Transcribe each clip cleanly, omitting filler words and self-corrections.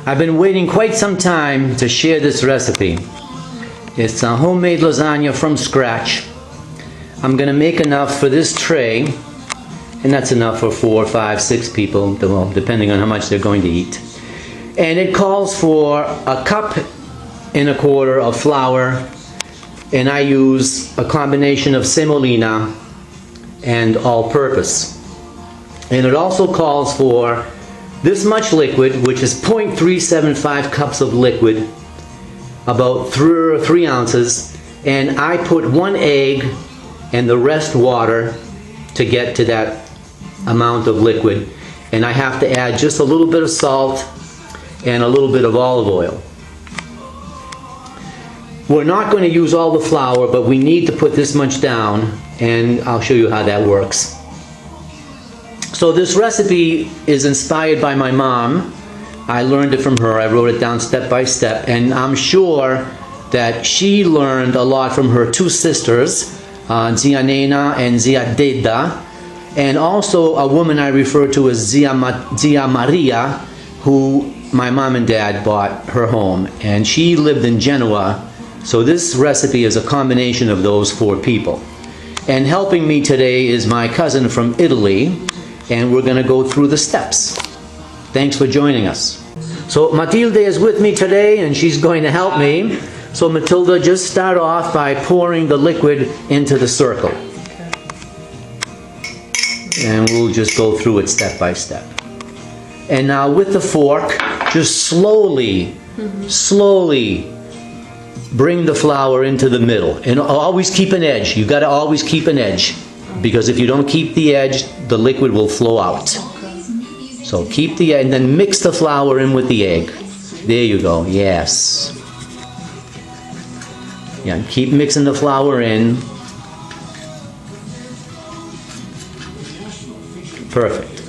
I've been waiting quite some time to share this recipe. It's a homemade lasagna from scratch. I'm going to make enough for this tray, and that's enough for 4, 5, 6 people, well, depending on how much they're going to eat. And it calls for 1.25 cups of flour, and I use a combination of semolina and all-purpose. And it also calls for this much liquid, which is 0.375 cups of liquid, about 3 ounces, and I put 1 egg and the rest water to get to that amount of liquid. And I have to add just a little bit of salt and a little bit of olive oil. We're not going to use all the flour, but we need to put this much down, and I'll show you how that works. So this recipe is inspired by my mom. I learned it from her. I wrote it down step by step, and I'm sure that she learned a lot from her 2 sisters, Zia Nena and Zia Deda, and also a woman I refer to as Zia Maria, who my mom and dad bought her home, and she lived in Genoa. So this recipe is a combination of those 4 people. And helping me today is my cousin from Italy, and we're going to go through the steps. Thanks for joining us. So Matilde is with me today, and she's going to help me. So Matilda, just start off by pouring the liquid into the circle. And we'll just go through it step by step. And now with the fork, just slowly bring the flour into the middle. And always keep an edge. You've got to always keep an edge, because if you don't keep the edge, the liquid will flow out. So keep the edge, and then mix the flour in with the egg. There you go, yes. Yeah, keep mixing the flour in. Perfect.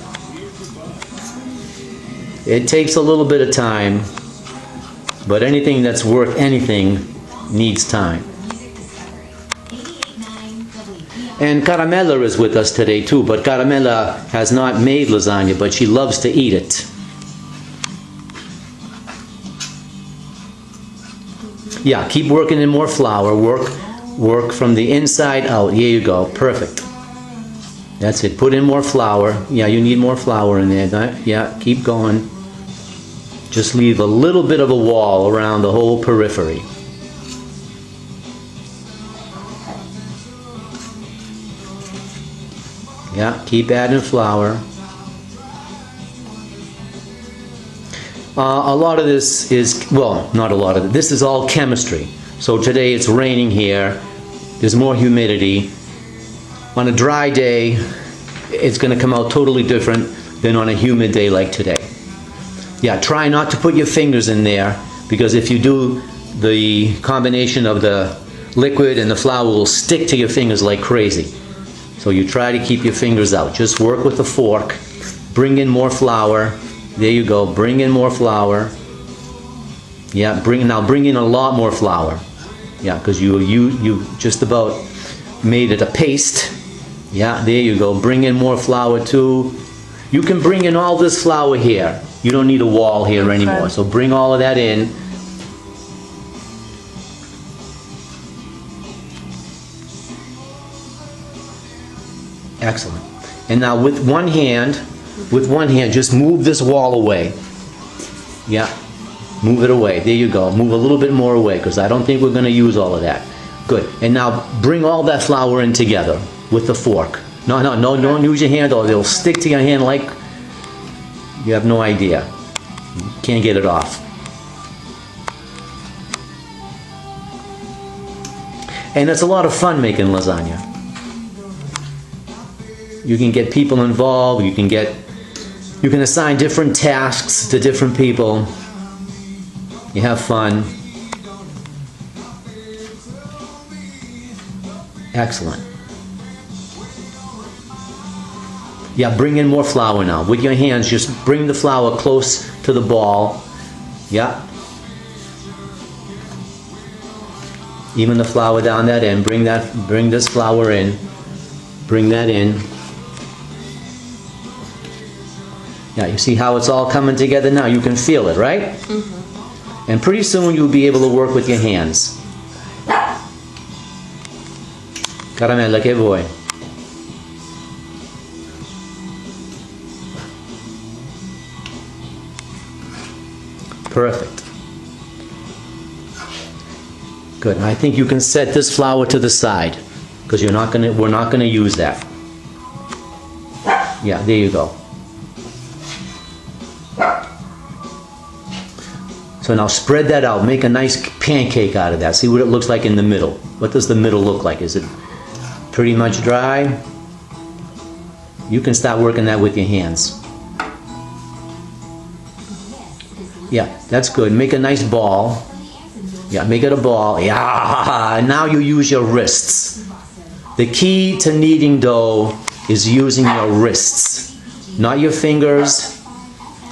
It takes a little bit of time, but anything that's worth anything needs time. And Caramella is with us today too, but Caramella has not made lasagna, but she loves to eat it. Yeah, keep working in more flour. Work from the inside out. Here you go. Perfect. That's it. Put in more flour. Yeah, you need more flour in there. Yeah, keep going. Just leave a little bit of a wall around the whole periphery. Yeah, keep adding flour. A lot of this is, well, not a lot of it. This is all chemistry. So today it's raining here. There's more humidity. On a dry day, it's going to come out totally different than on a humid day like today. Yeah, try not to put your fingers in there, because if you do, the combination of the liquid and the flour will stick to your fingers like crazy. So you try to keep your fingers out. Just work with the fork. Bring in more flour. There you go. Bring in more flour. Yeah, bring in a lot more flour. Yeah, because you just about made it a paste. Yeah, there you go. Bring in more flour too. You can bring in all this flour here. You don't need a wall here anymore. So bring all of that in. Excellent. And now with one hand, just move this wall away. Yeah, move it away. There you go. Move a little bit more away, because I don't think we're going to use all of that. Good. And now bring all that flour in together with the fork. No, don't use your hand, or it'll stick to your hand like you have no idea. You can't get it off. And it's a lot of fun making lasagna. You can get people involved. You can assign different tasks to different people. You have fun. Excellent. Yeah, bring in more flour now. With your hands, just bring the flour close to the ball. Yeah. Even the flour down that end. Bring this flour in. Bring that in. Yeah, you see how it's all coming together now? You can feel it, right? Mm-hmm. And pretty soon you'll be able to work with your hands. Caramella, che vuoi? Perfect. Good. And I think you can set this flour to the side because we're not gonna use that. Yeah, there you go. So now spread that out. Make a nice pancake out of that. See what it looks like in the middle. What does the middle look like? Is it pretty much dry? You can start working that with your hands. Yeah, that's good. Make a nice ball. Yeah, make it a ball. Yeah, now you use your wrists. The key to kneading dough is using your wrists. Not your fingers,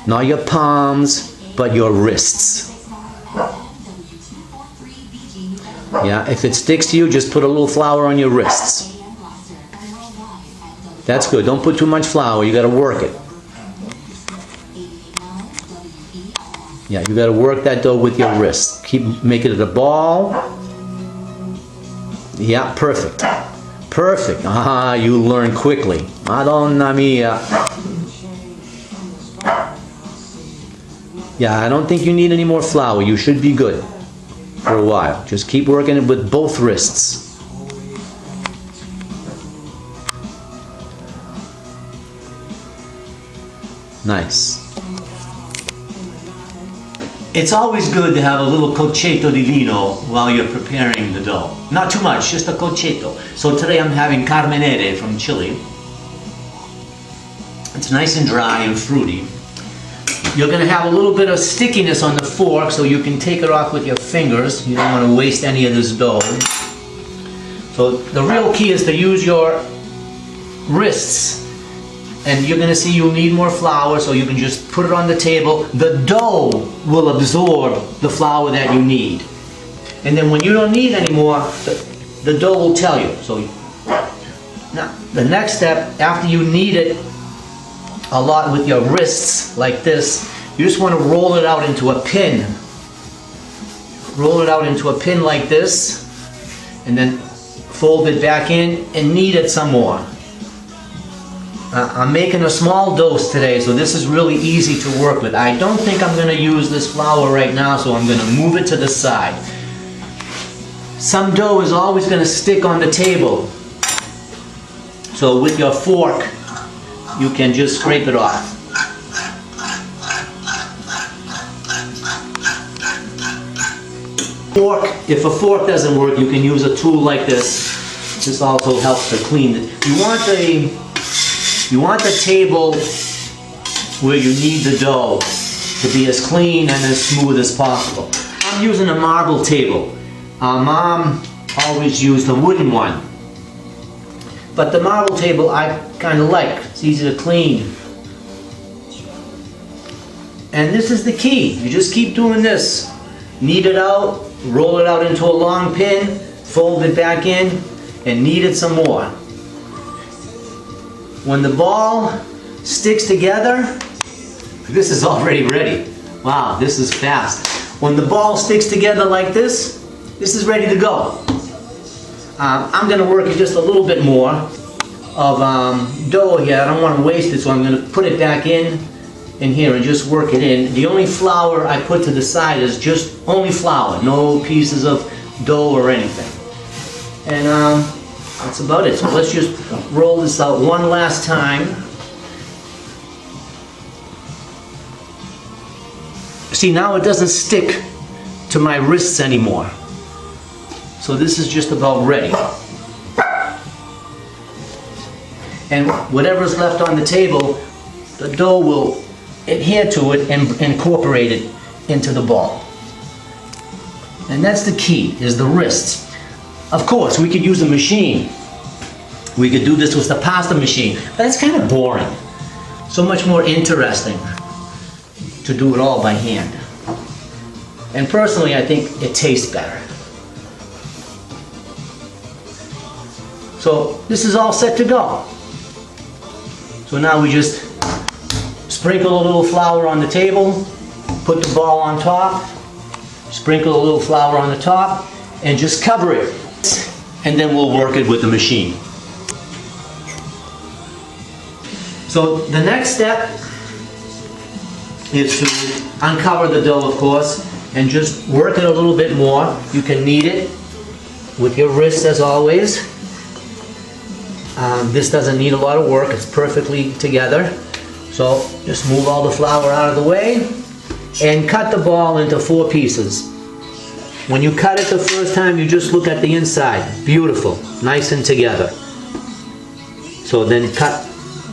not your palms, but your wrists. Yeah, if it sticks to you, just put a little flour on your wrists. That's good. Don't put too much flour. You got to work it. Yeah, you got to work that dough with your wrists. Keep making it a ball. Yeah, perfect. Perfect. Ah, you learn quickly. Madonna mia. Yeah, I don't think you need any more flour. You should be good for a while. Just keep working it with both wrists. Nice. It's always good to have a little cocchetto di vino while you're preparing the dough. Not too much, just a cocchetto. So today I'm having Carmenere from Chile. It's nice and dry and fruity. You're going to have a little bit of stickiness on the fork, so you can take it off with your fingers. You don't want to waste any of this dough. So the real key is to use your wrists. And you're going to see you'll need more flour, so you can just put it on the table. The dough will absorb the flour that you need. And then when you don't need any more, the dough will tell you. So now, the next step, after you knead it a lot with your wrists like this, you just want to roll it out into a pin. Roll it out into a pin like this, and then fold it back in and knead it some more. I'm making a small dose today, so this is really easy to work with. I don't think I'm going to use this flour right now, so I'm going to move it to the side. Some dough is always going to stick on the table. So with your fork, you can just scrape it off. Fork, if a fork doesn't work, you can use a tool like this. This also helps to clean it. You want the table where you knead the dough to be as clean and as smooth as possible. I'm using a marble table. Mom always used a wooden one. But the marble table I kind of like. It's easy to clean. And this is the key. You just keep doing this. Knead it out, roll it out into a long pin, fold it back in, and knead it some more. When the ball sticks together, this is already ready. Wow, this is fast. When the ball sticks together like this is ready to go. I'm going to work just a little bit more of dough here. I don't want to waste it, so I'm going to put it back in here and just work it in. The only flour I put to the side is just only flour, no pieces of dough or anything. And that's about it. So let's just roll this out one last time. See, now it doesn't stick to my wrists anymore. So this is just about ready. And whatever's left on the table, the dough will adhere to it and incorporate it into the ball. And that's the key, is the wrists. Of course, we could use a machine. We could do this with the pasta machine, but it's kind of boring. So much more interesting to do it all by hand. And personally, I think it tastes better. So this is all set to go. So now we just Sprinkle a little flour on the table, put the ball on top, sprinkle a little flour on the top, and just cover it. And then we'll work it with the machine. So the next step is to uncover the dough, of course, and just work it a little bit more. You can knead it with your wrist as always. This doesn't need a lot of work, it's perfectly together. So just move all the flour out of the way and cut the ball into 4 pieces. When you cut it the first time, you just look at the inside. Beautiful, nice and together. So then cut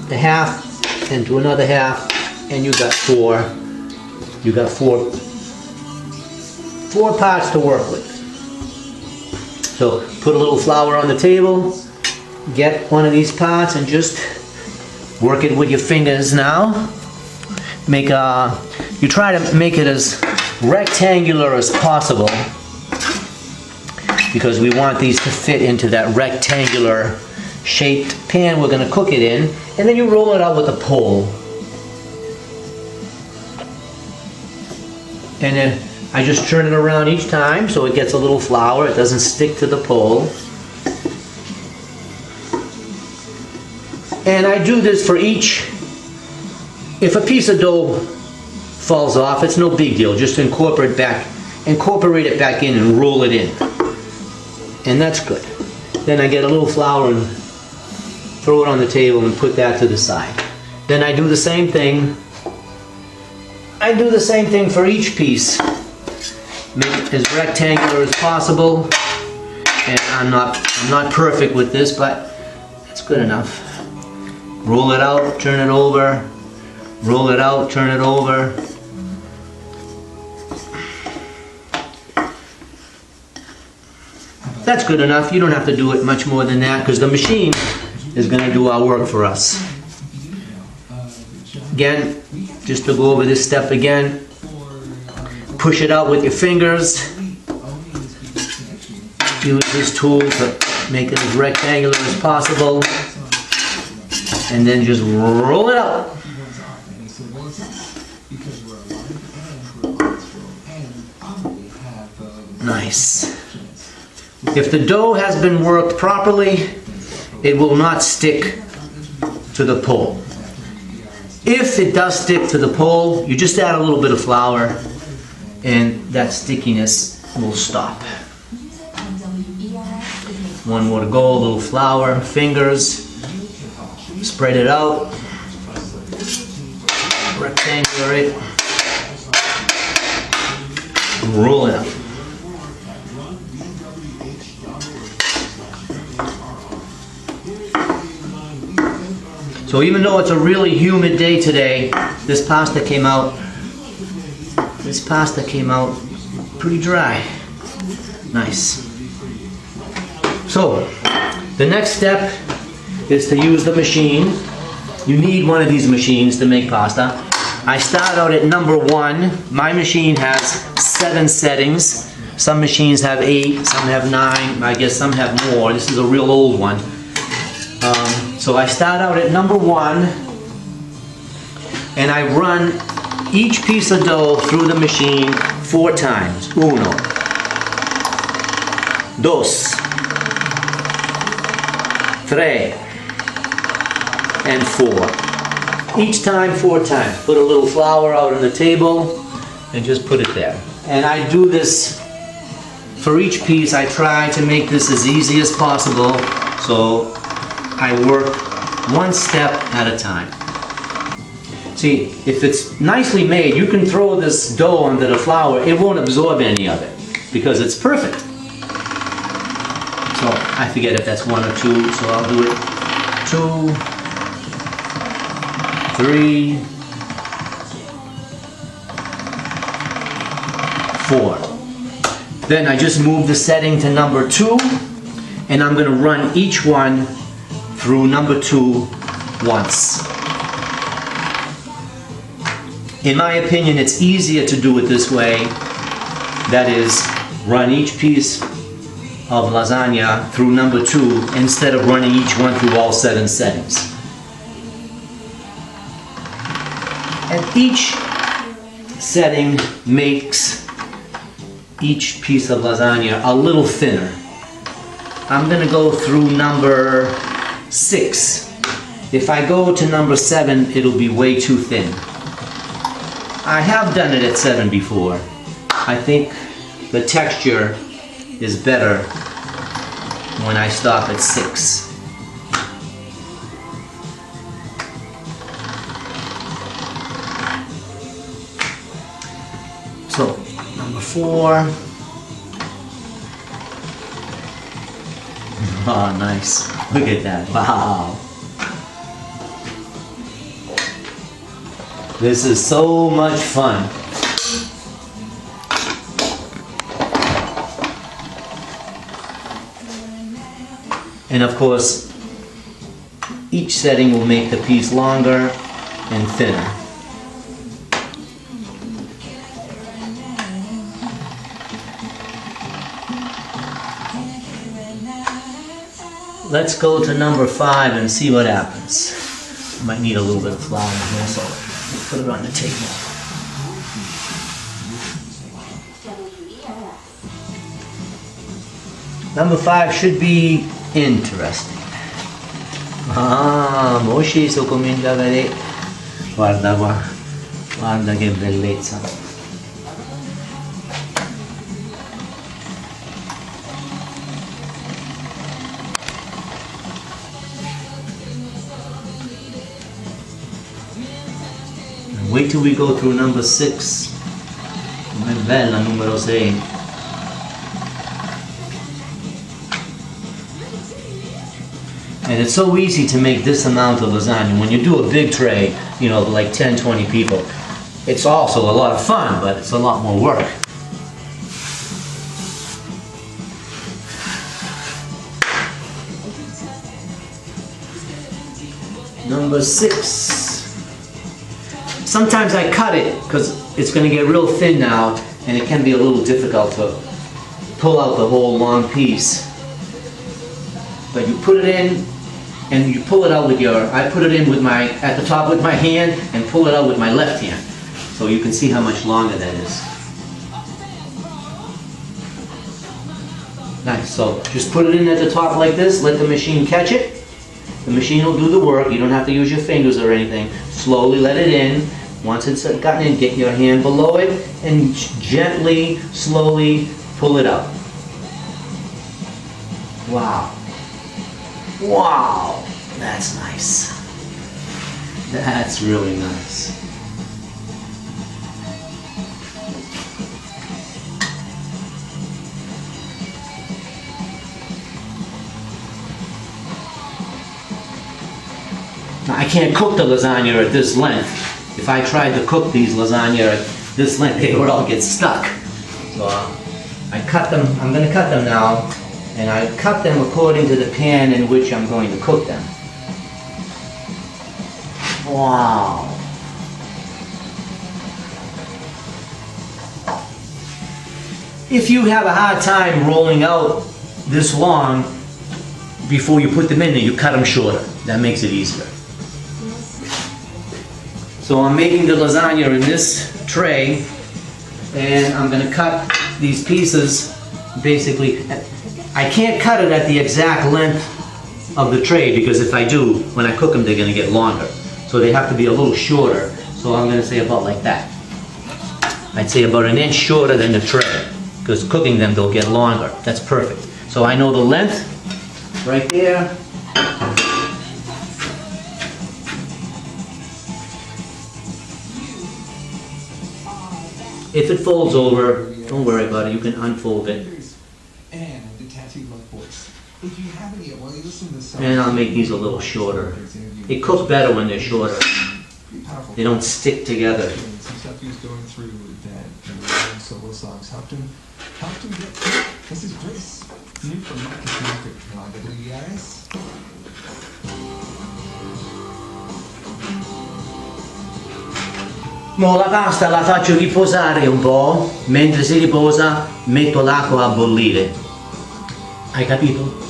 the half into another half, and you got 4. You got 4 parts to work with. So put a little flour on the table, get one of these parts and just work it with your fingers now. You try to make it as rectangular as possible because we want these to fit into that rectangular shaped pan we're going to cook it in, and then you roll it out with a pole. And then I just turn it around each time so it gets a little flour, it doesn't stick to the pole. And I do this for each. If a piece of dough falls off, it's no big deal. Just incorporate it back in and roll it in. And that's good. Then I get a little flour and throw it on the table and put that to the side. Then I do the same thing. I do the same thing for each piece. Make it as rectangular as possible. And I'm not perfect with this, but it's good enough. Roll it out, turn it over. Roll it out, turn it over. That's good enough. You don't have to do it much more than that because the machine is going to do our work for us. Again, just to go over this step again, push it out with your fingers. Use this tool to make it as rectangular as possible. And then just roll it out. Nice. If the dough has been worked properly, it will not stick to the pole. If it does stick to the pole, you just add a little bit of flour and that stickiness will stop. One more to go, a little flour, fingers, spread it out, rectangular it, roll it up. So even though it's a really humid day today, this pasta came out pretty dry. Nice. So the next step is to use the machine. You need one of these machines to make pasta. I start out at number 1. My machine has 7 settings. Some machines have 8, some have 9, I guess some have more. This is a real old one. So I start out at number 1 and I run each piece of dough through the machine 4 times. 1, 2, three, and 4. Each time 4 times. Put a little flour out on the table and just put it there. And I do this for each piece. I try to make this as easy as possible, so I work one step at a time. See, if it's nicely made, you can throw this dough under the flour. It won't absorb any of it because it's perfect. So I forget if that's 1 or 2, so I'll do it 2, 3, 4. Then I just move the setting to number 2, and I'm going to run each one through number 2 once. In my opinion, it's easier to do it this way. That is, run each piece of lasagna through number 2 instead of running each one through all 7 settings. And each setting makes each piece of lasagna a little thinner. I'm gonna go through number 6. If I go to number 7, it'll be way too thin. I have done it at 7 before. I think the texture is better when I stop at 6. So, number 4. Oh, nice. Look at that. Wow. This is so much fun. And of course, each setting will make the piece longer and thinner. Let's go to number 5 and see what happens. Might need a little bit of flour here, so put it on the table. Number 5 should be interesting. Ah, mo sceso comincia a vedere. Guarda qua, guarda che bellezza. Wait till we go through number 6. Com'è bella numero 6. And it's so easy to make this amount of lasagna. When you do a big tray, you know, like 10, 20 people, it's also a lot of fun, but it's a lot more work. Number 6. Sometimes I cut it because it's going to get real thin now and it can be a little difficult to pull out the whole long piece. But you put it in and you pull it out with your, I put it in with my, at the top with my hand and pull it out with my left hand. So you can see how much longer that is. Nice, so just put it in at the top like this, let the machine catch it. The machine will do the work, you don't have to use your fingers or anything. Slowly let it in. Once it's gotten in, get your hand below it and gently, slowly pull it out. Wow. Wow, that's nice. That's really nice. Now, I can't cook the lasagna at this length. If I tried to cook these lasagna at this length, they would all get stuck. So I cut them, I'm going to cut them now, and I cut them according to the pan in which I'm going to cook them. Wow. If you have a hard time rolling out this long before you put them in there, you cut them shorter. That makes it easier. So I'm making the lasagna in this tray, and I'm going to cut these pieces basically. I can't cut it at the exact length of the tray because if I do, when I cook them, they're going to get longer. So they have to be a little shorter. So I'm going to say about like that. I'd say about an inch shorter than the tray because cooking them, they'll get longer. That's perfect. So I know the length right there. If it folds over, don't worry about it, you can unfold it. And I'll make these a little shorter. They cook better when they're shorter. They don't stick together. Some stuff he was going through that solo songs helped him get through. This is Grace, new from Marcus Market on WERS. Mo la pasta la faccio riposare un po', mentre si riposa metto l'acqua a bollire. Hai capito?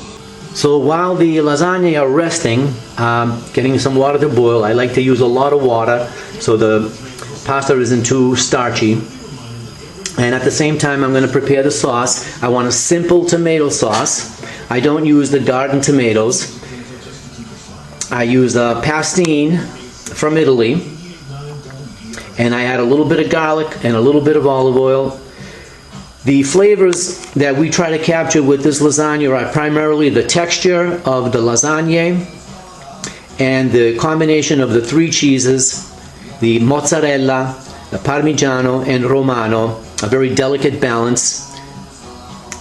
So while the lasagna are resting, getting some water to boil, I like to use a lot of water so the pasta isn't too starchy. And at the same time, I'm going to prepare the sauce. I want a simple tomato sauce. I don't use the garden tomatoes. I use a pastine from Italy. And I add a little bit of garlic and a little bit of olive oil. The flavors that we try to capture with this lasagna are primarily the texture of the lasagna and the combination of the three cheeses, the mozzarella, the parmigiano, and Romano, a very delicate balance,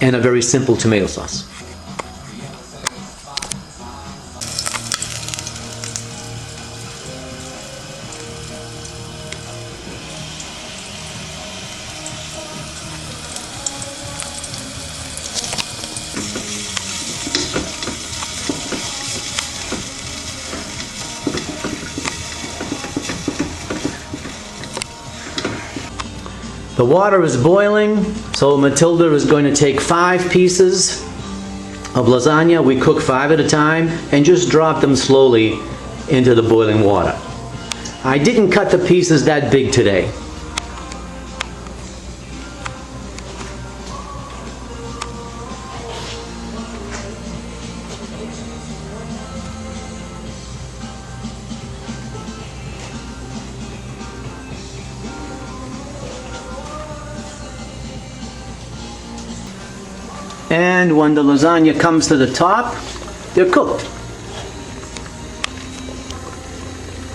and a very simple tomato sauce. The water is boiling, so Matilda is going to take 5 pieces of lasagna. We cook 5 at a time and just drop them slowly into the boiling water. I didn't cut the pieces that big today. And when the lasagna comes to the top, they're cooked.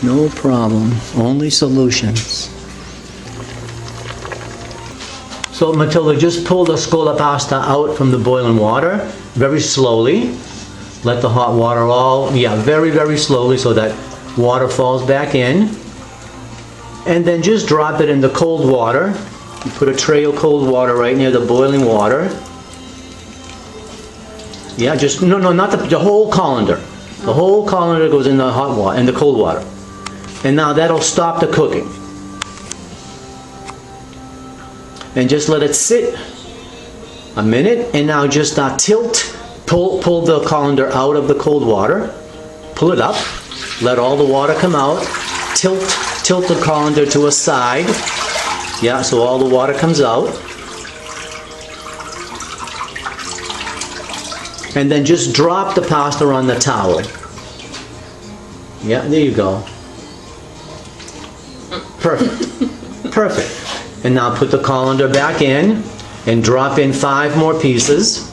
No problem, only solutions. So Matilda, just pull the scola pasta out from the boiling water very slowly. Let the hot water very, very slowly so that water falls back in. And then just drop it in the cold water. You put a tray of cold water right near the boiling water. Yeah, just, no, not the whole colander. The whole colander goes in the hot water, in the cold water. And now that'll stop the cooking. And just let it sit a minute, and now just pull the colander out of the cold water, pull it up, let all the water come out, tilt the colander to a side, yeah, so all the water comes out. And then just drop the pasta on the towel. Yeah, there you go. Perfect. Perfect. And now put the colander back in and drop in 5 more pieces.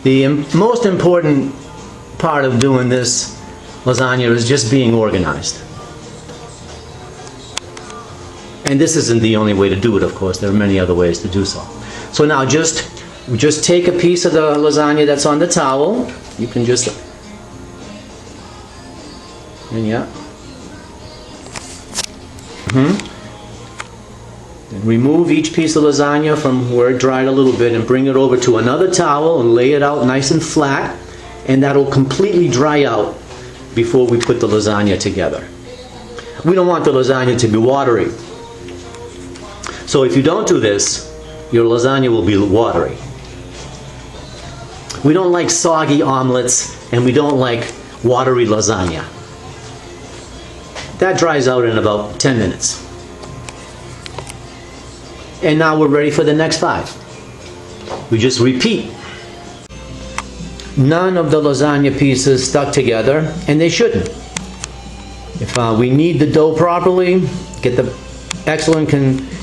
The most important part of doing this lasagna is just being organized. And this isn't the only way to do it, of course. There are many other ways to do so. So now just take a piece of the lasagna that's on the towel. You can just, and yeah. Remove each piece of lasagna from where it dried a little bit and bring it over to another towel and lay it out nice and flat, and that'll completely dry out before we put the lasagna together. We don't want the lasagna to be watery. So if you don't do this, your lasagna will be watery. We don't like soggy omelets, and we don't like watery lasagna. That dries out in about 10 minutes. And now we're ready for the next 5. We just repeat. None of the lasagna pieces stuck together, and they shouldn't. If we knead the dough properly, get the excellent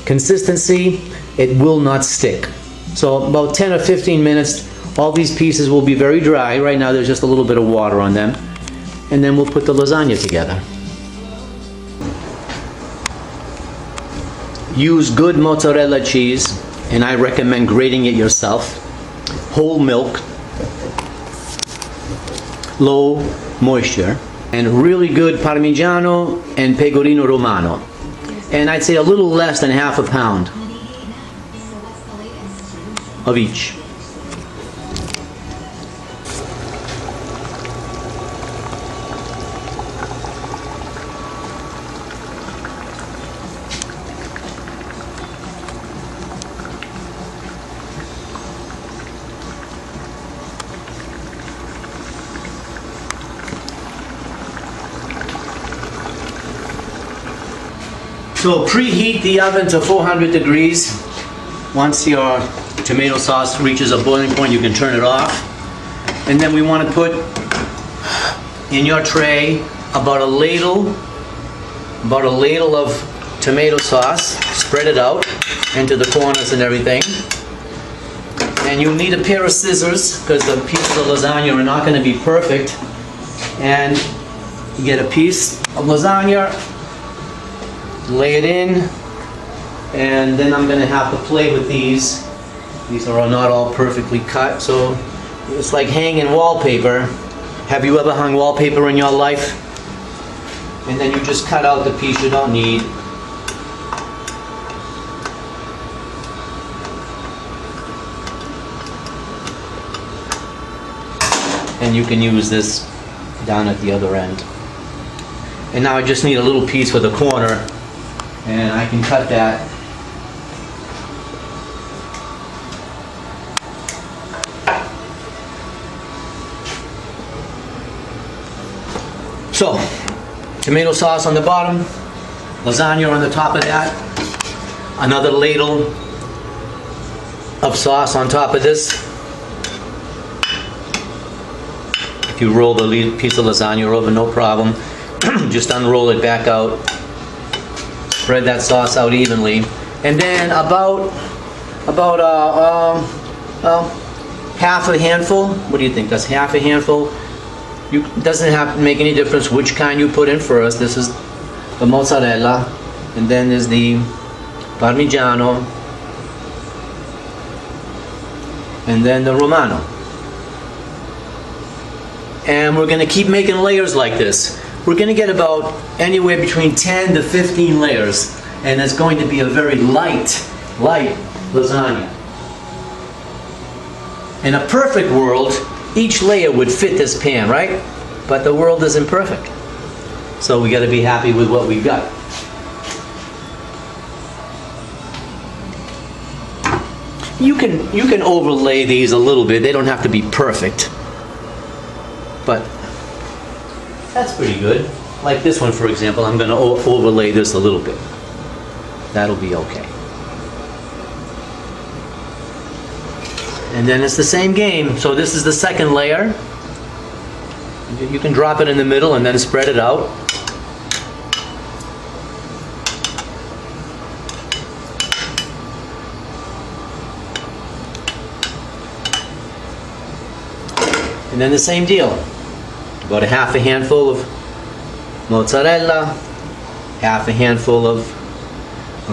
consistency, it will not stick. So about 10 or 15 minutes, all these pieces will be very dry. Right now there's just a little bit of water on them. And then we'll put the lasagna together. Use good mozzarella cheese, and I recommend grating it yourself. Whole milk, low moisture, and really good parmigiano and pecorino romano. And I'd say a little less than half a pound of each. So preheat the oven to 400 degrees. Once your tomato sauce reaches a boiling point, you can turn it off. And then we want to put in your tray about a ladle of tomato sauce. Spread it out into the corners and everything. And you need a pair of scissors because the pieces of lasagna are not going to be perfect. And you get a piece of lasagna, lay it in, and then I'm going to have to play with these. These are not all perfectly cut, so it's like hanging wallpaper. Have you ever hung wallpaper in your life? And then you just cut out the piece you don't need. And you can use this down at the other end. And now I just need a little piece for the corner, and I can cut that. So, tomato sauce on the bottom, lasagna on the top of that, another ladle of sauce on top of this. If you roll the piece of lasagna over, no problem. Just unroll it back out. Spread that sauce out evenly. And then about half a handful. What do you think? That's half a handful. It doesn't have to make any difference which kind you put in first. This is the mozzarella. And then there's the parmigiano. And then the Romano. And we're going to keep making layers like this. We're going to get about anywhere between 10 to 15 layers. And it's going to be a very light lasagna. In a perfect world, each layer would fit this pan, right? But the world isn't perfect. So we got to be happy with what we've got. You can overlay these a little bit. They don't have to be perfect. But that's pretty good. Like this one, for example, I'm going to overlay this a little bit. That'll be okay. And then it's the same game. So this is the second layer. You can drop it in the middle and then spread it out. And then the same deal. About a half a handful of mozzarella, half a handful of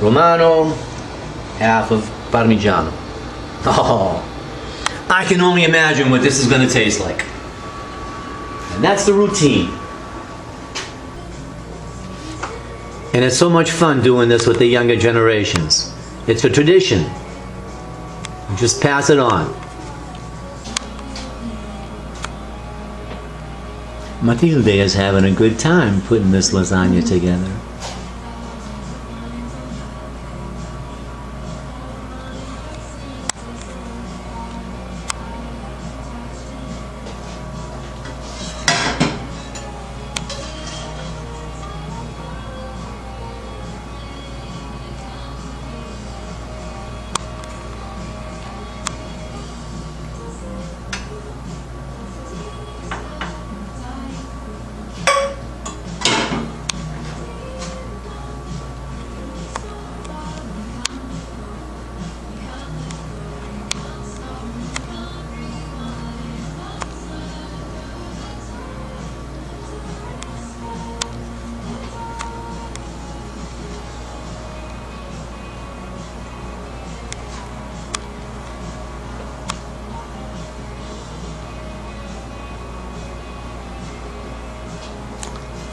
Romano, half of parmigiano. Oh, I can only imagine what this is going to taste like. And that's the routine. And it's so much fun doing this with the younger generations. It's a tradition. You just pass it on. Matilde is having a good time putting this lasagna together.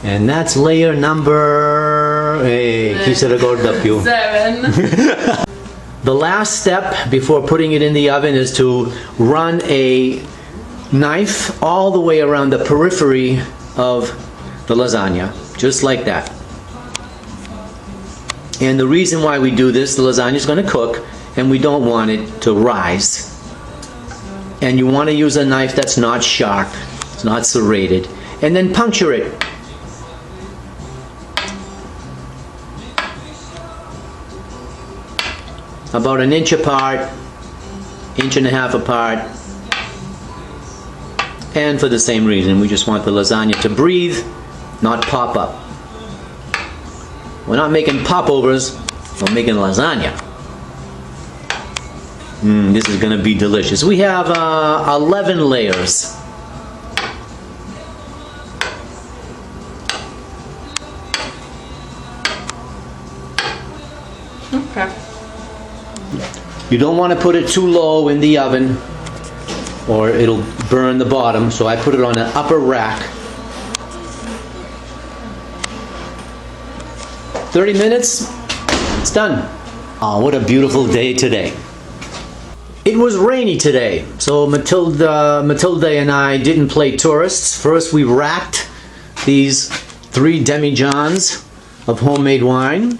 And that's layer number... chi se ricorda più? 7. The last step before putting it in the oven is to run a knife all the way around the periphery of the lasagna, just like that. And the reason why we do this, the lasagna is going to cook and we don't want it to rise. And you want to use a knife that's not sharp, it's not serrated, and then puncture it. about an inch apart, inch and a half apart. And for the same reason, we just want the lasagna to breathe, not pop up. We're not making popovers, we're making lasagna. This is gonna be delicious. We have 11 layers. Okay. You don't want to put it too low in the oven or it'll burn the bottom, so I put it on an upper rack. 30 minutes, it's done. Oh, what a beautiful day today. It was rainy today, so Matilde and I didn't play tourists. First we racked these 3 demijohns of homemade wine.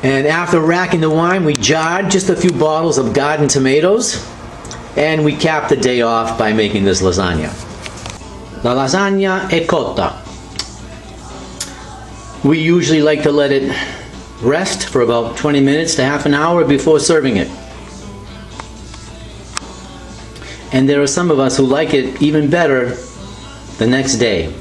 And after racking the wine, we jarred just a few bottles of garden tomatoes, and we capped the day off by making this lasagna. La lasagna è cotta. We usually like to let it rest for about 20 minutes to half an hour before serving it. And there are some of us who like it even better the next day.